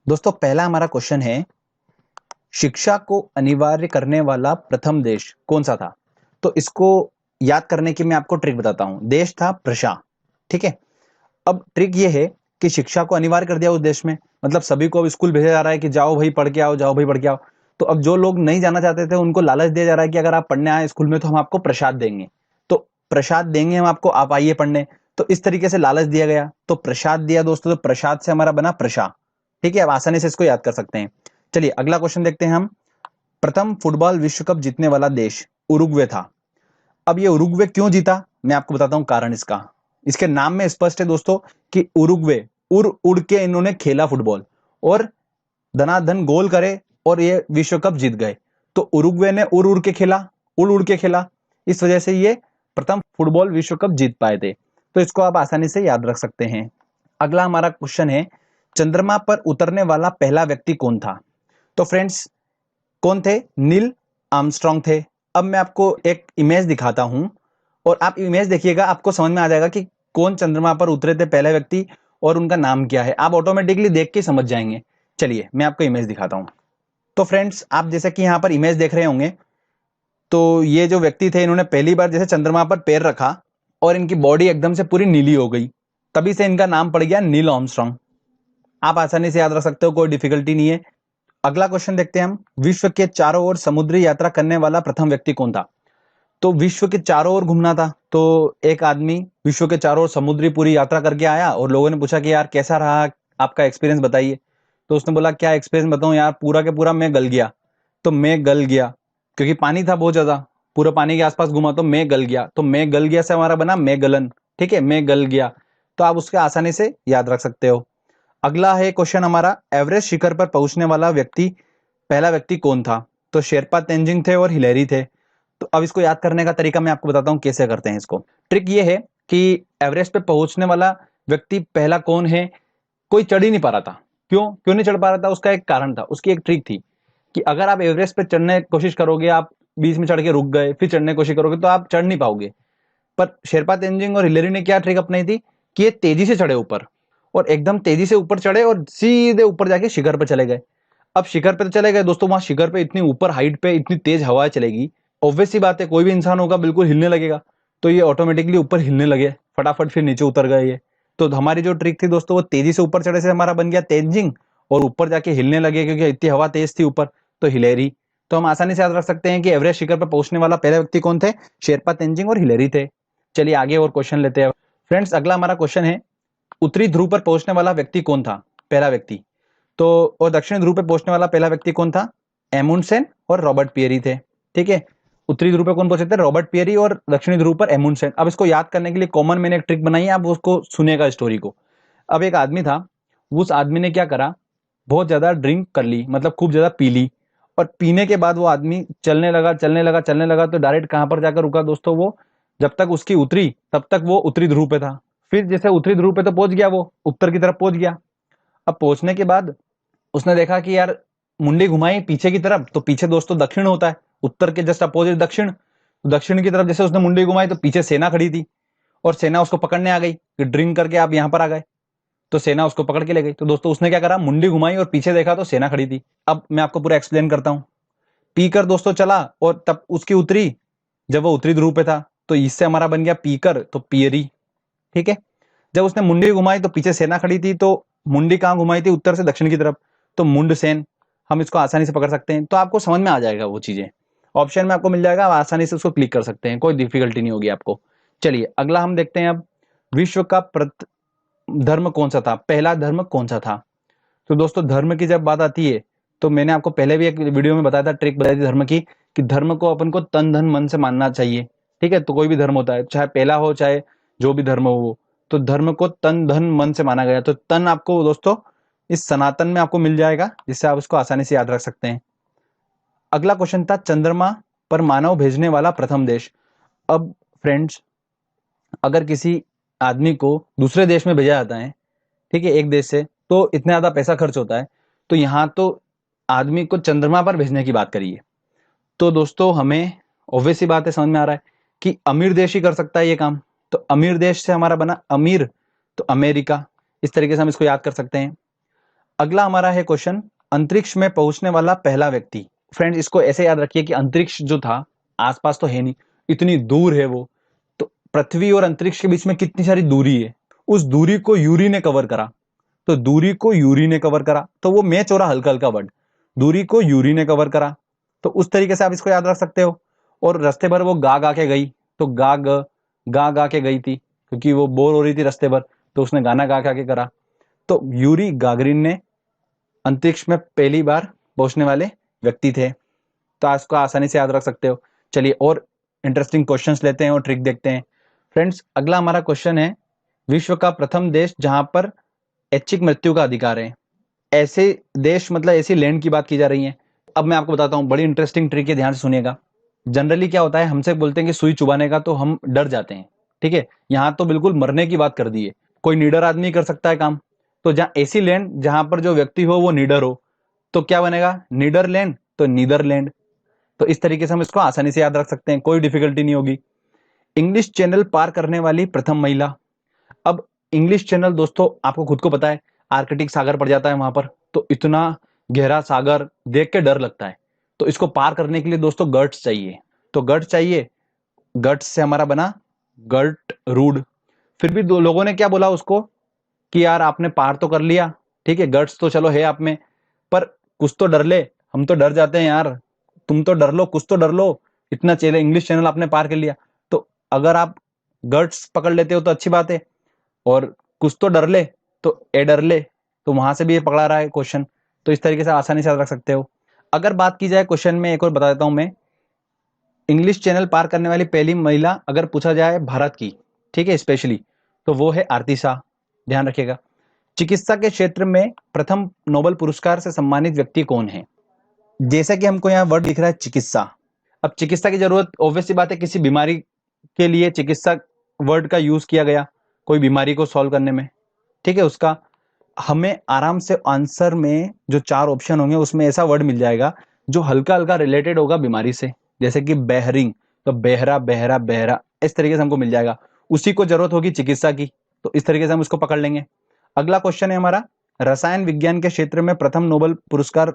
दोस्तों पहला हमारा क्वेश्चन है, शिक्षा को अनिवार्य करने वाला प्रथम देश कौन सा था? तो इसको याद करने की मैं आपको ट्रिक बताता हूं। देश था प्रशा। ठीक है। अब ट्रिक ये है कि शिक्षा को अनिवार्य कर दिया उस देश में, मतलब सभी को अब स्कूल भेजा जा रहा है कि जाओ भाई पढ़ के आओ, जाओ भाई पढ़ के आओ। तो अब जो लोग नहीं जाना चाहते थे उनको लालच दिया जा रहा है कि अगर आप पढ़ने आए स्कूल में तो हम आपको प्रसाद देंगे। तो प्रसाद देंगे हम आपको, आप आइए पढ़ने। तो इस तरीके से लालच दिया गया, तो प्रसाद दिया दोस्तों, तो प्रसाद से हमारा बना प्रशा। ठीक है, अब आसानी से इसको याद कर सकते हैं। चलिए अगला क्वेश्चन देखते हैं हम। प्रथम फुटबॉल विश्व कप जीतने वाला देश उरुग्वे था। अब ये उरुग्वे क्यों जीता, मैं आपको बताता हूं कारण इसका। इसके नाम में स्पष्ट है दोस्तों कि उरुग्वे, उड़ उड़ के इन्होंने खेला फुटबॉल और धनाधन गोल करे और ये विश्व कप जीत गए। तो उरुग्वे ने उड़ उड़ के खेला, उड़ उड़ के खेला, इस वजह से ये प्रथम फुटबॉल विश्व कप जीत पाए थे। तो इसको आप आसानी से याद रख सकते हैं। अगला हमारा क्वेश्चन है, चंद्रमा पर उतरने वाला पहला व्यक्ति कौन था? तो फ्रेंड्स, कौन थे? नील आर्मस्ट्रांग थे। अब मैं आपको एक इमेज दिखाता हूं और आप इमेज देखिएगा, आपको समझ में आ जाएगा कि कौन चंद्रमा पर उतरे थे पहले व्यक्ति और उनका नाम क्या है। आप ऑटोमेटिकली देख के समझ जाएंगे। चलिए मैं आपको इमेज दिखाता हूं। तो फ्रेंड्स, आप जैसे कि यहां पर इमेज देख रहे होंगे, तो ये जो व्यक्ति थे इन्होंने पहली बार जैसे चंद्रमा पर पैर रखा और इनकी बॉडी एकदम से पूरी नीली हो गई, तभी से इनका नाम पड़ गया नील आर्मस्ट्रांग। आप आसानी से याद रख सकते हो, कोई डिफिकल्टी नहीं है। अगला क्वेश्चन देखते हैं हम। विश्व के चारों ओर समुद्री यात्रा करने वाला प्रथम व्यक्ति कौन था? तो विश्व के चारों ओर घूमना था, तो एक आदमी विश्व के चारों ओर समुद्री पूरी यात्रा करके आया और लोगों ने पूछा कि यार कैसा रहा आपका एक्सपीरियंस बताइए। तो उसने बोला क्या एक्सपीरियंस बताऊं यार, पूरा के पूरा मैं गल गया। तो मैं गल गया क्योंकि पानी था बहुत ज्यादा, पूरा पानी के आसपास घुमा, तो मैं गल गया। तो मैं गल गया से हमारा बना मैं गलन। ठीक है, मैं गल गया। तो आप उसके आसानी से याद रख सकते हो। अगला है क्वेश्चन हमारा, एवरेस्ट शिखर पर पहुंचने वाला व्यक्ति पहला व्यक्ति कौन था? तो शेरपा तेंजिंग थे और हिलेरी थे। तो अब इसको याद करने का तरीका मैं आपको बताता हूं कैसे करते हैं इसको। ट्रिक ये है कि एवरेस्ट पे पहुंचने वाला व्यक्ति पहला कौन है, कोई चढ़ ही नहीं पा रहा था। क्यों क्यों नहीं चढ़ पा रहा था? उसका एक कारण था, उसकी एक ट्रिक थी कि अगर आप एवरेस्ट पे चढ़ने की कोशिश करोगे, आप बीच में चढ़ के रुक गए फिर चढ़ने की कोशिश करोगे तो आप चढ़ नहीं पाओगे। पर शेरपा तेंजिंग और हिलेरी ने क्या ट्रिक अपनाई थी कि ये तेजी से चढ़े ऊपर, और एकदम तेजी से ऊपर चढ़े और सीधे ऊपर जाके शिखर पे चले गए। अब शिखर पे तो चले गए दोस्तों, वहां शिखर पे इतनी ऊपर हाइट पे इतनी तेज हवा चलेगी, ऑब्वियस सी बात है कोई भी इंसान होगा बिल्कुल हिलने लगेगा। तो ये ऑटोमेटिकली ऊपर हिलने लगे, फटाफट फिर नीचे उतर गए ये। तो हमारी जो ट्रिक थी दोस्तों, वो तेजी से ऊपर चढ़े से हमारा बन गया तेंजिंग, और ऊपर जाके हिलने लगे क्योंकि इतनी हवा तेज थी ऊपर, तो हिलेरी। तो हम आसानी से याद रख सकते हैं कि एवरेस्ट शिखर पर पहुंचने वाला पहले व्यक्ति कौन थे? शेरपा तेंजिंग और हिलेरी थे। चलिए आगे और क्वेश्चन लेते हैं फ्रेंड्स। अगला हमारा क्वेश्चन है, उत्तरी ध्रुव पर पहुंचने वाला व्यक्ति कौन था? पहला व्यक्ति। तो और दक्षिण ध्रुव पे पहुंचने वाला पहला व्यक्ति कौन था? एमुंडसेन और रॉबर्ट पियरी थे। ठीक है, उत्तरी ध्रुव पे कौन पहुंचे थे? रॉबर्ट पियरी, और दक्षिणी ध्रुव पर एमुंडसेन। अब इसको याद करने के लिए कॉमन मैंने एक ट्रिक बनाई है, आप उसको सुनेगा स्टोरी को। अब एक आदमी था, उस आदमी ने क्या करा, बहुत ज्यादा ड्रिंक कर ली, मतलब खूब ज्यादा पी ली। और पीने के बाद वो आदमी चलने लगा चलने लगा चलने लगा, तो डायरेक्ट कहां पर जाकर रुका दोस्तों? वो जब तक उसकी उतरी तब तक वो उत्तरी ध्रुव पे था। फिर जैसे उत्तरी ध्रुव पे तो पहुंच गया, वो उत्तर की तरफ पहुंच गया। अब पहुंचने के बाद उसने देखा कि यार मुंडी घुमाई पीछे की तरफ, तो पीछे दोस्तों दक्षिण होता है, उत्तर के जस्ट अपोजिट दक्षिण। तो दक्षिण की तरफ जैसे उसने मुंडी घुमाई तो पीछे सेना खड़ी थी, और सेना उसको पकड़ने आ गई कि ड्रिंक करके आप यहां पर आ गए। तो सेना उसको पकड़ के ले गई। तो दोस्तों उसने क्या करा, मुंडी घुमाई और पीछे देखा तो सेना खड़ी थी। अब मैं आपको पूरा एक्सप्लेन करता हूं। पीकर दोस्तों चला और तब उसकी उतरी, जब वो उत्तरी ध्रुव पे था, तो इससे हमारा बन गया पीकर, तो पियरी। ठीक है, जब उसने मुंडी घुमाई तो पीछे सेना खड़ी थी, तो मुंडी कहां घुमाई थी? उत्तर से दक्षिण की तरफ, तो मुंड सेन। हम इसको आसानी से पकड़ सकते हैं, तो आपको समझ में आ जाएगा वो चीजें, ऑप्शन में आपको मिल जाएगा, आप आसानी से उसको क्लिक कर सकते हैं, कोई डिफिकल्टी नहीं होगी आपको। चलिए अगला हम देखते हैं अब, विश्व का धर्म कौन सा था, पहला धर्म कौन सा था? तो दोस्तों धर्म की जब बात आती है, तो मैंने आपको पहले भी एक वीडियो में बताया था, ट्रिक बताई थी धर्म की, कि धर्म को अपन को तन धन मन से मानना चाहिए। ठीक है, तो कोई भी धर्म होता है, चाहे पहला हो चाहे जो भी धर्म हो वो, तो धर्म को तन धन मन से माना गया। तो तन आपको दोस्तों इस सनातन में आपको मिल जाएगा, जिससे आप इसको आसानी से याद रख सकते हैं। अगला क्वेश्चन था, चंद्रमा पर मानव भेजने वाला प्रथम देश। अब फ्रेंड्स, अगर किसी आदमी को दूसरे देश में भेजा जाता है, ठीक है, एक देश से, तो इतना ज्यादा पैसा खर्च होता है। तो यहाँ तो आदमी को चंद्रमा पर भेजने की बात करिए, तो दोस्तों हमें ऑब्वियस सी बात है, समझ में आ रहा है कि अमीर देश ही कर सकता है ये काम। तो अमीर देश से हमारा बना अमीर, तो अमेरिका। इस तरीके से हम इसको याद कर सकते हैं। अगला हमारा है क्वेश्चन, अंतरिक्ष में पहुंचने वाला पहला व्यक्ति। फ्रेंड्स इसको ऐसे याद रखिए कि अंतरिक्ष जो था आसपास तो है नहीं, इतनी दूर है वो, तो पृथ्वी और अंतरिक्ष के बीच में कितनी सारी दूरी है, उस दूरी को यूरी ने कवर करा। तो दूरी को यूरी ने कवर करा, तो वो मैच हो रहा हल्का हल्का वर्ड, दूरी को यूरी ने कवर करा, तो उस तरीके से आप इसको याद रख सकते हो। और रास्ते भर वो गा गा के गई, तो गा गा के गई थी, क्योंकि वो बोर हो रही थी रास्ते भर, तो उसने गाना गा गा के करा। तो यूरी गागरिन ने अंतरिक्ष में पहली बार पहुंचने वाले व्यक्ति थे। तो इसको आसानी से याद रख सकते हो। चलिए और इंटरेस्टिंग क्वेश्चंस लेते हैं और ट्रिक देखते हैं। फ्रेंड्स अगला हमारा क्वेश्चन है, विश्व का प्रथम देश जहां पर ऐच्छिक मृत्यु का अधिकार है। ऐसे देश मतलब ऐसी लैंड की बात की जा रही है। अब मैं आपको बताता हूं, बड़ी इंटरेस्टिंग ट्रिक है, ध्यान से सुनिएगा। जनरली क्या होता है, हमसे बोलते हैं कि सुई चुभाने का, तो हम डर जाते हैं, ठीक है। यहां तो बिल्कुल मरने की बात कर दी है, कोई निडर आदमी कर सकता है काम। तो जहां ऐसी लैंड जहां पर जो व्यक्ति हो वो निडर हो, तो क्या बनेगा, नीदरलैंड, तो नीदरलैंड। तो इस तरीके से हम इसको आसानी से याद रख सकते हैं, कोई डिफिकल्टी नहीं होगी। इंग्लिश चैनल पार करने वाली प्रथम महिला। अब इंग्लिश चैनल दोस्तों आपको खुद को पता है, आर्कटिक सागर पड़ जाता है वहां पर, तो इतना गहरा सागर देख के डर लगता है। तो इसको पार करने के लिए दोस्तों गट्स चाहिए, तो गट्स चाहिए, गट्स से हमारा बना गर्ट रूड। फिर भी दो लोगों ने क्या बोला उसको कि यार आपने पार तो कर लिया, ठीक है, गट्स तो चलो है आप में, पर कुछ तो डर ले, हम तो डर जाते हैं यार, तुम तो डर लो, कुछ तो डर लो, इतना चैनल इंग्लिश चैनल आपने पार कर लिया। तो अगर आप गट्स पकड़ लेते हो तो अच्छी बात है, और कुछ तो डर ले, तो ए डर ले, तो वहां से भी ये पकड़ा रहा है क्वेश्चन। तो इस तरीके से आसानी से याद रख सकते हो। अगर बात की जाए क्वेश्चन में, एक और बता देता हूं मैं, इंग्लिश चैनल पार करने वाली पहली महिला अगर पूछा जाए भारत की, ठीक है, स्पेशली, तो वो है आरती शाह, ध्यान रखिएगा। चिकित्सा के क्षेत्र में प्रथम नोबेल पुरस्कार से सम्मानित व्यक्ति कौन है। जैसा कि हमको यहाँ वर्ड दिख रहा है चिकित्सा, अब चिकित्सा की जरूरत ऑब्वियस सी बात है, किसी बीमारी के लिए चिकित्सा वर्ड का यूज किया गया, कोई बीमारी को सॉल्व करने में, ठीक है। उसका हमें आराम से आंसर में जो 4 ऑप्शन होंगे उसमें ऐसा वर्ड मिल जाएगा जो हल्का हल्का रिलेटेड होगा बीमारी से, जैसे कि बेहरिंग, तो बेहरा बहरा बहरा, इस तरीके से हमको मिल जाएगा। उसी को जरूरत होगी चिकित्सा की, तो इस तरीके से हम उसको पकड़ लेंगे। अगला क्वेश्चन है हमारा, रसायन विज्ञान के क्षेत्र में प्रथम नोबेल पुरस्कार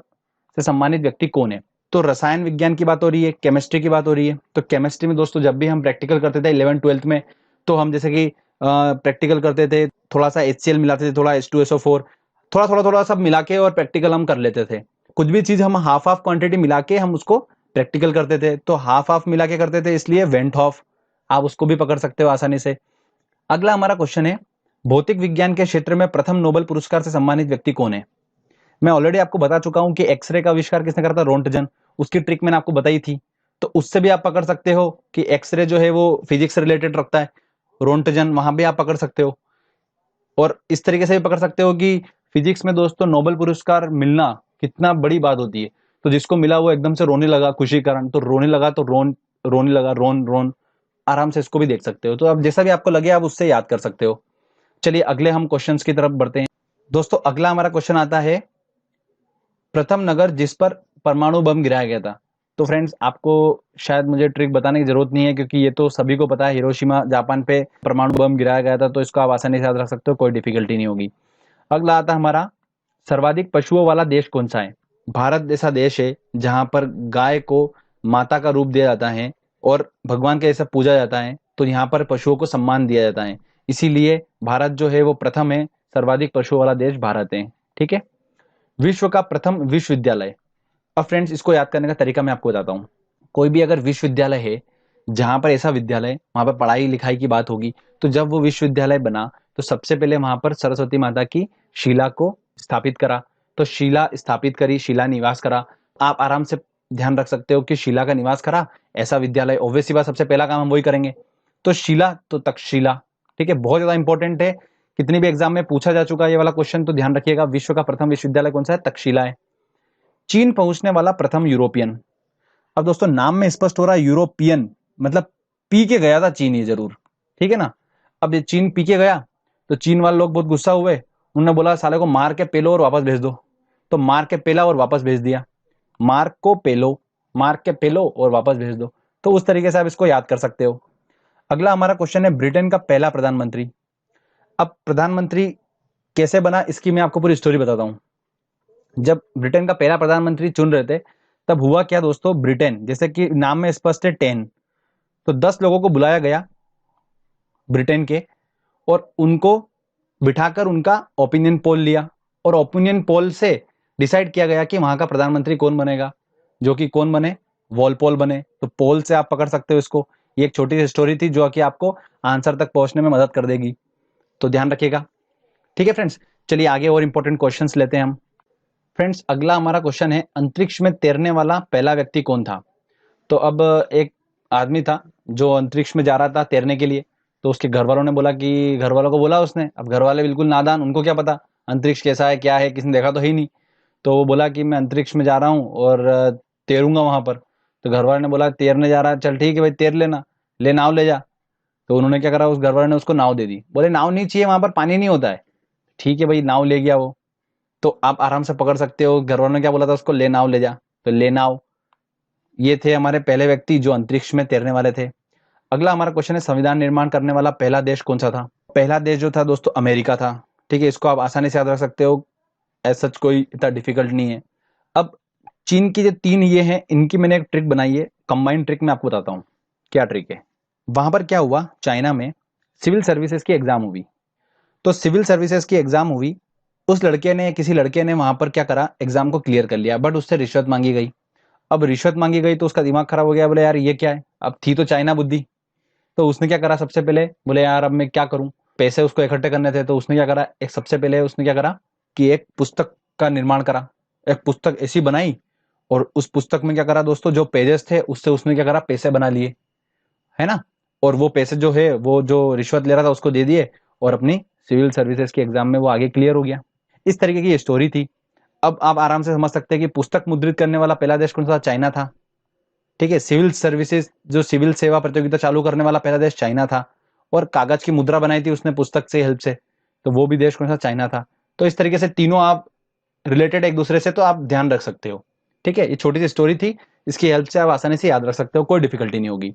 से सम्मानित व्यक्ति कौन है। तो रसायन विज्ञान की बात हो रही है, केमिस्ट्री की बात हो रही है। तो केमिस्ट्री में दोस्तों जब भी हम प्रैक्टिकल करते थे 11th-12th में, तो हम जैसे कि प्रैक्टिकल करते थे, थोड़ा सा HCl मिलाते थे, थोड़ा H2SO4, थोड़ा थोड़ा थोड़ा सब मिला के और प्रैक्टिकल हम कर लेते थे। कुछ भी चीज हम हाफ हाफ क्वांटिटी मिला के हम उसको प्रैक्टिकल करते थे, तो हाफ हाफ मिला के करते थे, इसलिए वेंट ऑफ, आप उसको भी पकड़ सकते हो आसानी से। अगला हमारा क्वेश्चन है, भौतिक विज्ञान के क्षेत्र में प्रथम नोबेल पुरस्कार से सम्मानित व्यक्ति कौन है। मैं ऑलरेडी आपको बता चुका हूं कि एक्सरे का आविष्कार किसने करा था, रोंटजन, उसकी ट्रिक मैंने आपको बताई थी। तो उससे भी आप पकड़ सकते हो कि एक्सरे जो है वो फिजिक्स से रिलेटेड रखता है, रोंटजन, वहां भी आप पकड़ सकते हो। और इस तरीके से भी पकड़ सकते हो कि फिजिक्स में दोस्तों नोबेल पुरस्कार मिलना कितना बड़ी बात होती है। तो जिसको मिला वो एकदम से रोने लगा खुशी के कारण, तो रोने लगा, तो रोने लगा, रोन रोन, आराम से इसको भी देख सकते हो। तो अब जैसा भी आपको लगे आप उससे याद कर सकते हो। चलिए अगले हम क्वेश्चंस की तरफ बढ़ते हैं। दोस्तों अगला हमारा क्वेश्चन आता है, प्रथम नगर जिस पर परमाणु बम गिराया गया था। तो फ्रेंड्स आपको शायद मुझे ट्रिक बताने की जरूरत नहीं है, क्योंकि ये तो सभी को पता है, हिरोशिमा जापान पे परमाणु बम गिराया गया था, तो इसको आप आसानी से याद रख सकते हो, कोई डिफिकल्टी नहीं होगी। अगला आता है हमारा, सर्वाधिक पशुओं वाला देश कौन सा है। भारत ऐसा देश है जहां पर गाय को माता का रूप दिया जाता है और भगवान के जैसा पूजा जाता है, तो यहाँ पर पशुओं को सम्मान दिया जाता है, इसीलिए भारत जो है वो प्रथम है, सर्वाधिक पशुओं वाला देश भारत है, ठीक है। विश्व का प्रथम विश्वविद्यालय। अब फ्रेंड्स इसको याद करने का तरीका मैं आपको बताता हूँ। कोई भी अगर विश्वविद्यालय है, जहां पर ऐसा विद्यालय, वहां पर पढ़ाई लिखाई की बात होगी, तो जब वो विश्वविद्यालय बना तो सबसे पहले वहां पर सरस्वती माता की शिला को स्थापित करा। तो शिला स्थापित करी, शिला निवास करा। आप आराम से ध्यान रख सकते हो कि शिला का निवास करा, ऐसा विद्यालय, ऑब्वियस बात सबसे पहला काम हम वही करेंगे। तो शिला, तो तक्षशिला, ठीक है, बहुत ज्यादा इंपॉर्टेंट है, कितनी भी एग्जाम में पूछा जा चुका है ये वाला क्वेश्चन, तो ध्यान रखिएगा। विश्व का प्रथम विश्वविद्यालय कौन सा है, तक्षशिला है। चीन पहुंचने वाला प्रथम यूरोपियन। अब दोस्तों नाम में स्पष्ट हो रहा है यूरोपियन, मतलब पी के गया था चीन, ये जरूर, ठीक है ना। अब ये चीन पी के गया, तो चीन वाले लोग बहुत गुस्सा हुए, उन्होंने बोला साले को मार के पेलो और वापस भेज दो। तो मार के पेला और वापस भेज दिया, मार को पेलो, मार के पेलो और वापस भेज दो। तो उस तरीके से आप इसको याद कर सकते हो। अगला हमारा क्वेश्चन है, ब्रिटेन का पहला प्रधानमंत्री। अब प्रधानमंत्री कैसे बना इसकी मैं आपको पूरी स्टोरी बताता हूं। जब ब्रिटेन का पहला प्रधानमंत्री चुन रहे थे तब हुआ क्या दोस्तों, ब्रिटेन जैसे कि नाम में स्पष्ट है 10, तो 10 लोगों को बुलाया गया ब्रिटेन के, और उनको बिठाकर उनका ओपिनियन पोल लिया, और ओपिनियन पोल से डिसाइड किया गया कि वहां का प्रधानमंत्री कौन बनेगा, जो कि कौन बने, वॉलपोल बने। तो पोल से आप पकड़ सकते हो इसको। ये एक छोटी सी स्टोरी थी जो कि आपको आंसर तक पहुंचने में मदद कर देगी, तो ध्यान रखिएगा। ठीक है फ्रेंड्स, चलिए आगे और इंपॉर्टेंट क्वेश्चंस लेते हैं हम। फ्रेंड्स, अगला हमारा क्वेश्चन है, अंतरिक्ष में तैरने वाला पहला व्यक्ति कौन था। तो अब एक आदमी था जो अंतरिक्ष में जा रहा था तैरने के लिए, तो उसके घर वालों ने बोला कि, घर वालों को बोला उसने, अब घर वाले बिल्कुल नादान, उनको क्या पता अंतरिक्ष कैसा है क्या है, किसी ने देखा तो है ही नहीं। तो वो बोला कि मैं अंतरिक्ष में जा रहा हूँ और तैरूंगा वहां पर। तो घर वाले ने बोला तैरने जा रहा है, चल ठीक है भाई तैर लेना, ले नाव ले जा। तो उन्होंने क्या करा, उस घर वाले ने उसको नाव दे दी, बोले नाव नहीं चाहिए, वहां पर पानी नहीं होता है। ठीक है भाई, नाव ले गया वो। तो आप आराम से पकड़ सकते हो, घर वालों ने क्या बोला था उसको, ले नाव ले जा, तो ले नाव। ये थे हमारे पहले व्यक्ति जो अंतरिक्ष में तैरने वाले थे। अगला हमारा क्वेश्चन है, संविधान निर्माण करने वाला पहला देश कौन सा था। पहला देश जो था दोस्तों अमेरिका था। ठीक है, इसको आप आसानी से याद रख सकते हो, ऐसा कोई इतना डिफिकल्ट नहीं है। अब चीन की जो 3 ये हैं, इनकी मैंने एक ट्रिक बनाई है, कंबाइंड ट्रिक मैं आपको बताता हूँ क्या ट्रिक है। वहां पर क्या हुआ, चाइना में सिविल सर्विसेज की एग्जाम हुई। तो सिविल सर्विसेज की एग्जाम हुई, उस लड़के ने, किसी लड़के ने वहां पर क्या करा, एग्जाम को क्लियर कर लिया, बट उससे रिश्वत मांगी गई। अब रिश्वत मांगी गई तो उसका दिमाग खराब हो गया, बोले यार ये क्या है, अब थी तो चाइना बुद्धि। तो उसने क्या करा, सबसे पहले बोले यार अब मैं क्या करूं, पैसे उसको इकट्ठे करने थे। तो उसने क्या करा, एक सबसे पहले उसने क्या करा कि एक पुस्तक का निर्माण करा, एक पुस्तक ऐसी बनाई, और उस पुस्तक में क्या करा दोस्तों, जो पेजेस थे उससे उसने क्या करा, पैसे बना लिए, है ना। और वो पैसे जो है, वो जो रिश्वत ले रहा था उसको दे दिए, और अपनी सिविल सर्विसेज के एग्जाम में वो आगे क्लियर हो गया। इस तरीके की ये स्टोरी थी। अब आप आराम से समझ सकते हैं कि पुस्तक मुद्रित करने वाला पहला देश कौन सा था, चाइना था। ठीक है, सिविल सर्विसेज जो सिविल सेवा प्रतियोगिता चालू करने वाला पहला देश चाइना था, और कागज की मुद्रा बनाई थी उसने पुस्तक से हेल्प से, तो वो भी देश कौन सा, चाइना था। तो इस तरीके से तीनों आप रिलेटेड एक दूसरे से, तो आप ध्यान रख सकते हो। ठीक है, ये छोटी सी स्टोरी थी, इसकी हेल्प से आप आसानी से याद रख सकते हो, कोई डिफिकल्टी नहीं होगी।